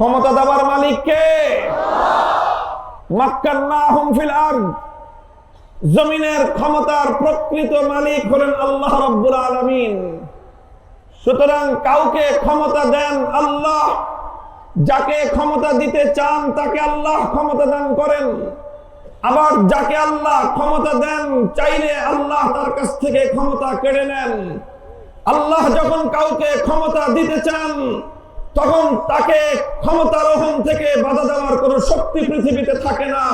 ক্ষমতা দেওয়ার মালিক কে? মাক্কান্নাহুম ফিল আরদ, জমিনের ক্ষমতার প্রকৃত মালিক হলেন আল্লাহ রাব্বুল আলামিন। সুতরাং কাউকে ক্ষমতা দেন আল্লাহ, যাকে ক্ষমতা দিতে চান তাকে আল্লাহ ক্ষমতা দান করেন। আবার যাকে আল্লাহ ক্ষমতা দেন চাইলে আল্লাহ তার কাছ থেকে ক্ষমতা কেড়ে নেন। আল্লাহ যখন কাউকে ক্ষমতা দিতে চান তখন তাকে ক্ষমতারোহণ থেকে বাধা দেওয়ার কোনো শক্তি পৃথিবীতে থাকে না।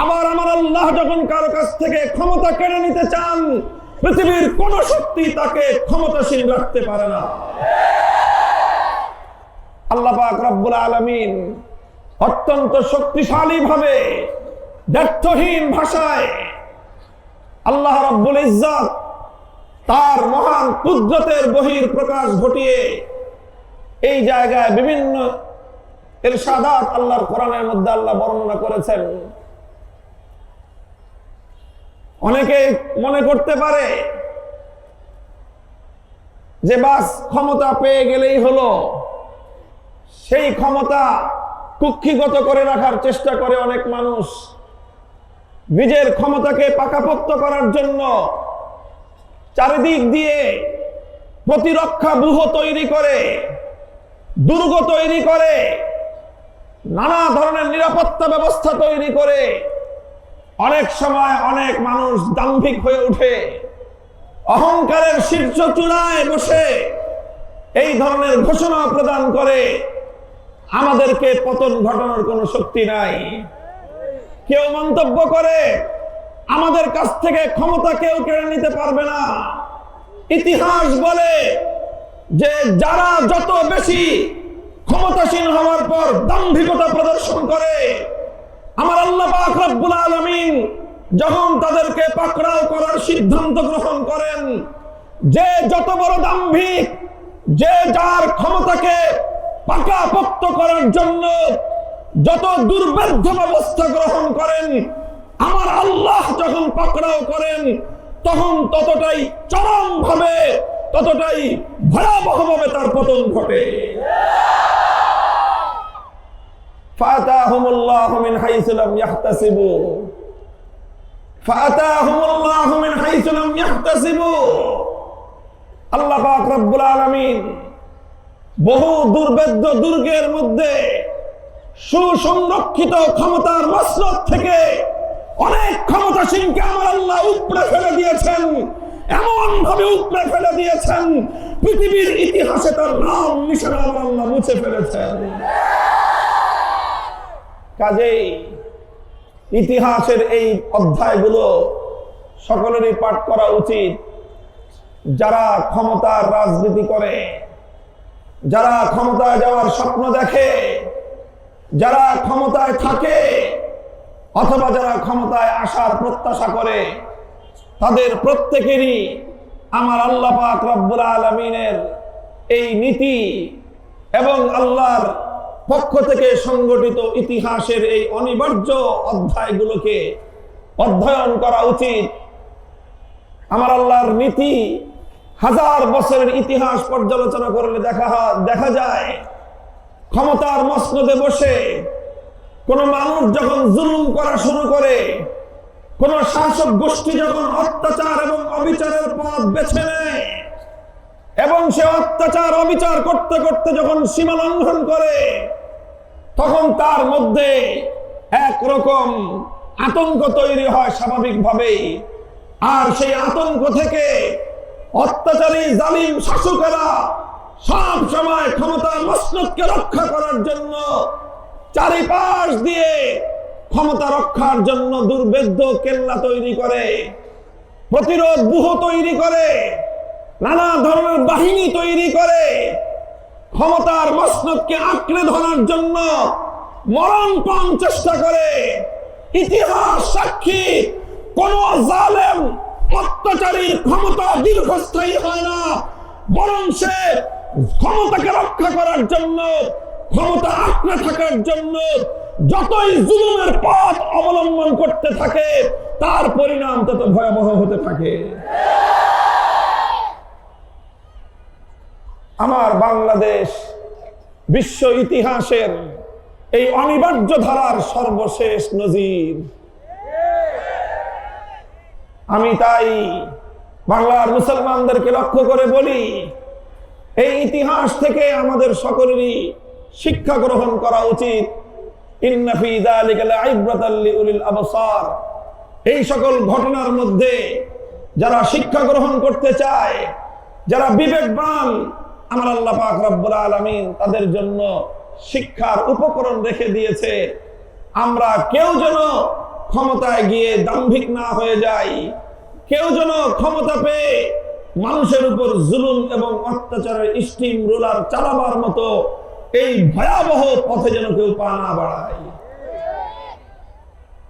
আবার আমার আল্লাহ যখন কারো কাছ থেকে ক্ষমতা কেড়ে নিতে চান পৃথিবীর কোন শক্তি তাকে ক্ষমতাশীল রাখতে পারে না। আল্লাহ পাক রব্বুল আলামিন অত্যন্ত শক্তিশালী ভাবে ব্যর্থহীন ভাষায় আল্লাহ রব্বুল ইজ্জত তার মহান কুদরতের বহির প্রকাশ ঘটিয়ে এই জায়গায় বিভিন্ন ইরশাদাত আল্লাহর কোরআনের মধ্যে আল্লাহ বর্ণনা করেছেন। অনেকে মনে করতে পারে যে বাস ক্ষমতা পেয়ে গেলেই হলো, সেই ক্ষমতা কুক্ষিগত করে রাখার চেষ্টা করে অনেক মানুষ। নিজের ক্ষমতাকে পাকাপোক্ত করার জন্য চারিদিক দিয়ে প্রতিরক্ষা ব্যূহ তৈরি করে, দুর্গ তৈরি করে, নানা ধরনের নিরাপত্তা ব্যবস্থা তৈরি করে অনেক সময় অনেক মানুষ দাম্ভিক হয়ে ওঠে, অহংকারের শীর্ষ চূড়ায় বসে এই ধরনের ঘোষণা প্রদান করে আমাদেরকে পতন ঘটানোর কোনো শক্তি নাই। কেউ মন্তব্য করে আমাদের কাছ থেকে ক্ষমতা কেউ কেড়ে নিতে পারবে না। ইতিহাস বলে যে যারা যত বেশি ক্ষমতাসীন হওয়ার পর দাম্ভিকতা প্রদর্শন করে আমার আল্লাহ পাক রব্বুল আলামিন যখন তাদেরকে পাকড়াও করার সিদ্ধান্ত গ্রহণ করেন, যে যত বড় দাম্ভিক, যে যার ক্ষমতাকে পাকাপোক্ত করার জন্য যত দুর্বেদ্য ব্যবস্থা গ্রহণ করেন, আমার আল্লাহ যখন পাকড়াও করেন তখন ততটাই চরম ভাবে, ততটাই ভয়াবহ ভাবে তার পতন ঘটে। ফাতাহুমুল্লাহু মিন হাইসু লাম ইয়াহতাসিবু, ফাতাহুমুল্লাহু মিন হাইসু লাম ইয়াহতাসিবু। আল্লাহ পাক রব্বুল আলামিন বহু দুর্বেদ্য দুর্গের মধ্যে সুসংরক্ষিত ক্ষমতার মসনদ থেকে অনেক ক্ষমতাসীনকে আমার আল্লাহ উপড়ে ফেলে দিয়েছেন, এমন ভাবে উপড়ে ফেলে দিয়েছেন পৃথিবীর ইতিহাসে তার নাম নিশানা আমার আল্লাহ মুছে ফেলেছেন। কাজেই ইতিহাসের এই অধ্যায়গুলো সকলেরই পাঠ করা উচিত। যারা ক্ষমতার রাজনীতি করে, যারা ক্ষমতায় যাওয়ার স্বপ্ন দেখে, যারা ক্ষমতায় থাকে অথবা যারা ক্ষমতায় আসার প্রত্যাশা করে, তাদের প্রত্যেকেরই আমার আল্লাহ পাক রব্বুল আলামিনের এই নীতি এবং আল্লাহর পক্ষ থেকে সংগঠিত ইতিহাসের এই অনিবার্য অধ্যায়গুলোকে অধ্যয়ন করা উচিত। আমার আল্লাহর নীতি হাজার বছরের ইতিহাস পর্যালোচনা করলে দেখা যায় ক্ষমতার মসনদে বসে কোন মানুষ যখন জুলুম করা শুরু করে, কোন শাসক গোষ্ঠী যখন অত্যাচার এবং অবিচারের পথ বেছে নেয় এবং সে অত্যাচার অবিচার করতে করতে যখন সীমা লঙ্ঘন করে, তখন তার মধ্যে একরকম আতঙ্ক তৈরি হয় স্বাভাবিকভাবেই। আর সেই আতঙ্ক থেকে অত্যাচারী জালিম শাসকেরা সব সময় ক্ষমতার মসনদকে রক্ষা করার জন্য চারিপাশ দিয়ে ক্ষমতা রক্ষার জন্য দুর্ভেদ্য কেল্লা তৈরি করে, প্রতিরোধ ব্যূহ তৈরি করে, নানা ধরনের বাহিনী তৈরি করে, ক্ষমতার মসনদকে আঁকড়ে ধরার জন্য মরণপণ চেষ্টা করে। ইতিহাস সাক্ষী, কোন জালেম অত্যাচারীর ক্ষমতা দীর্ঘস্থায়ী হয় না, বরং সে ক্ষমতাকে রক্ষা করার জন্য, ক্ষমতা আঁকড়ে থাকার জন্য যতই জুলুমের পথ অবলম্বন করতে থাকে তার পরিণাম তত ভয়াবহ হতে থাকে। আমার বাংলাদেশ বিশ্ব ইতিহাসের এই অনিবার্য ধারার সর্বশেষ নজির। আমি তাই বাংলার মুসলমানদেরকে লক্ষ্য করে বলি, এই ইতিহাস থেকে আমাদের সকলেরই শিক্ষা গ্রহণ করা উচিত। ইন্না ফী যালিকা লাইব্রাতাল লিউলিল আবসার। এই সকল ঘটনার মধ্যে যারা শিক্ষা গ্রহণ করতে চায়, যারা বিবেকবান, আমার আল্লাহ পাক রব্বুল আলামিন তাদের জন্য শিক্ষার উপকরণ রেখে দিয়েছে। আমরা কেউ যেন ক্ষমতায় গিয়ে দাম্ভিক না হয়ে যাই, কেউ যেন ক্ষমতা পেয়ে মানুষের উপর জুলুম এবং অত্যাচারের স্টিম রোলার চালাবার মতো এই ভয়াবহ পথে যেন কেউ পা না বাড়ায়।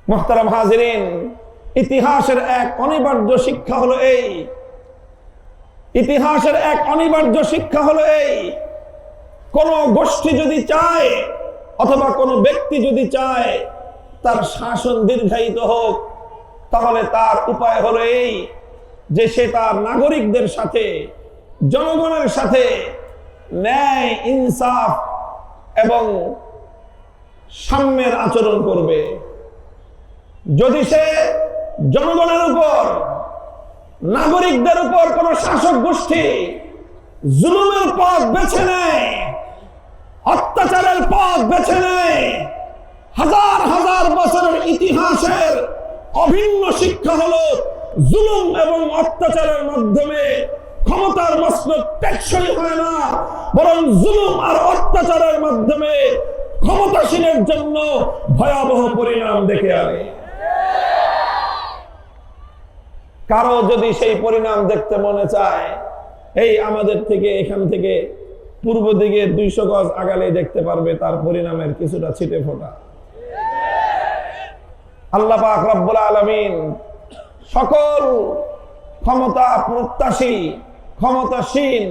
মুহতারাম হাজিরিন, ইতিহাসের এক অনিবার্য শিক্ষা হলো এই, ইতিহাসের এক অনিবার্য শিক্ষা হলো এই, কোন গোষ্ঠী যদি চায় অথবা কোন ব্যক্তি যদি চায় তার শাসন দীর্ঘায়িত হোক, তাহলে তার উপায় হলো এই যে সে তার নাগরিকদের সাথে, জনগণের সাথে ন্যায়, ইনসাফ এবং সাম্যের আচরণ করবে। যদি সে জনগণের উপর, নাগরিকদের উপর কোন শাসক গোষ্ঠী জুলুমের পথ বেছে নেয়, অত্যাচারের পথ বেছে নেয়, হাজার হাজার বছরের ইতিহাসের অভিন্ন শিক্ষা হলো জুলুম এবং অত্যাচারের মাধ্যমে ক্ষমতার মসনদ টেকসই হয় না, বরং জুলুম আর অত্যাচারের মাধ্যমে ক্ষমতাসীনের জন্য ভয়াবহ পরিণাম ডেকে আনে। কারো যদি সেই পরিণাম দেখতে মনে চায়, এই আমাদের থেকে, এখান থেকে পূর্ব দিকে 200 গজ আগালে দেখতে পারবে তার পরিণামের কিছুটা ছিটে ফোটা। আল্লাহ পাক রব্বুল আলামিন সকল ক্ষমতা প্রত্যাশী, ক্ষমতাসীন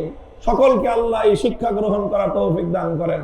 সকলকে আল্লাহ এই শিক্ষা গ্রহণ করা তৌফিক দান করেন।